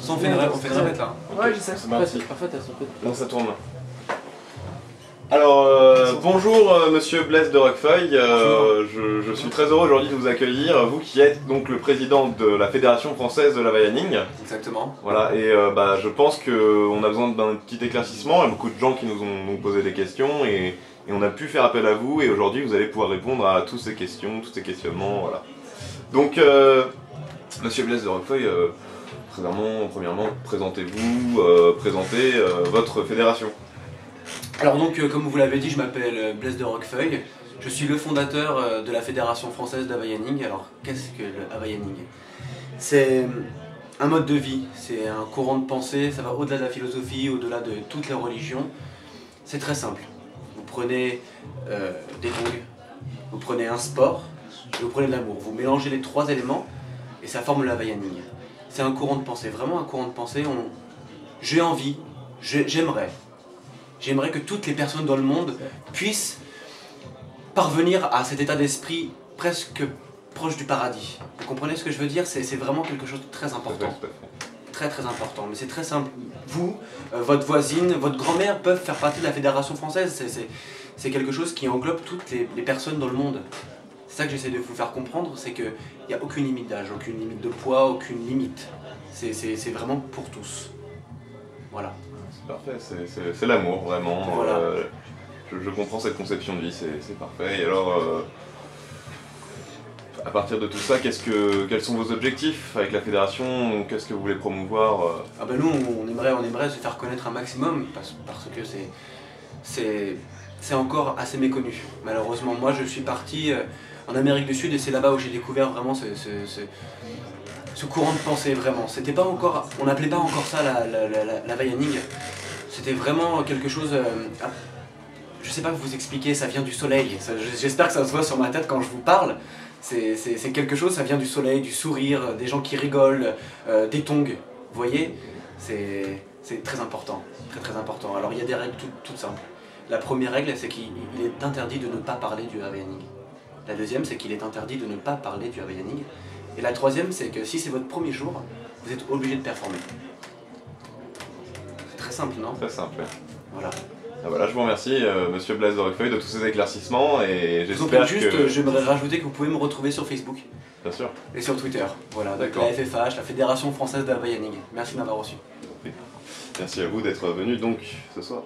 On fait une répète là. Ouais, je sais. C'est parti. En fait, elles sont petites. Non, ça tourne. Alors, bonjour Monsieur Blaise de Roquefeuille, je suis très heureux aujourd'hui de vous accueillir, vous qui êtes donc le président de la Fédération Française de l'Havaianing. Exactement. Voilà, et je pense qu'on a besoin d'un petit éclaircissement, il y a beaucoup de gens qui nous ont posé des questions et on a pu faire appel à vous et aujourd'hui vous allez pouvoir répondre à toutes ces questions, tous ces questionnements, voilà. Donc, Monsieur Blaise de Roquefeuille, premièrement, présentez-vous, présentez votre fédération. Alors donc, comme vous l'avez dit, je m'appelle Blaise de Roquefeuille. Je suis le fondateur de la Fédération Française d'Havaianing. Alors, qu'est-ce que le Havaianing? C'est un mode de vie, c'est un courant de pensée, ça va au-delà de la philosophie, au-delà de toutes les religions. C'est très simple. Vous prenez des tongs, vous prenez un sport, et vous prenez de l'amour. Vous mélangez les trois éléments et ça forme le Havaianing. C'est un courant de pensée, vraiment un courant de pensée. J'ai envie, j'aimerais que toutes les personnes dans le monde puissent parvenir à cet état d'esprit presque proche du paradis. Vous comprenez ce que je veux dire? C'est vraiment quelque chose de très important. Très très important, mais c'est très simple. Vous, votre voisine, votre grand-mère peuvent faire partie de la Fédération Française. C'est quelque chose qui englobe toutes les personnes dans le monde. C'est ça que j'essaie de vous faire comprendre, c'est qu'il n'y a aucune limite d'âge, aucune limite de poids, aucune limite. C'est vraiment pour tous. Voilà. C'est parfait, c'est l'amour, vraiment. Voilà. Je comprends cette conception de vie, c'est parfait. Et alors, à partir de tout ça, quels sont vos objectifs avec la fédération? Qu'est-ce que vous voulez promouvoir? Ah ben nous, on aimerait se faire connaître un maximum, parce que c'est encore assez méconnu. Malheureusement, moi je suis parti en Amérique du Sud et c'est là-bas où j'ai découvert vraiment ce courant de pensée, vraiment. C'était pas encore, on n'appelait pas encore ça l'Havaianing. C'était vraiment quelque chose, je sais pas vous expliquer, ça vient du soleil. J'espère que ça se voit sur ma tête quand je vous parle. C'est quelque chose, ça vient du soleil, du sourire, des gens qui rigolent, des tongs. Vous voyez, c'est très important, très très important. Alors il y a des règles toutes simples. La première règle, c'est qu'il est interdit de ne pas parler du Havaianing. La deuxième, c'est qu'il est interdit de ne pas parler du Havaianing. Et la troisième, c'est que si c'est votre premier jour, vous êtes obligé de performer. C'est très simple, non? Très simple. Voilà. Ah voilà, je vous remercie, Monsieur Blaise de Roquefeuille, de tous ces éclaircissements et j'espère que... J'aimerais rajouter que vous pouvez me retrouver sur Facebook. Bien sûr. Et sur Twitter. Voilà, donc D'accord. la FFH, la Fédération Française d'Havaianing. Merci de m'avoir reçu. Merci à vous d'être venu donc ce soir.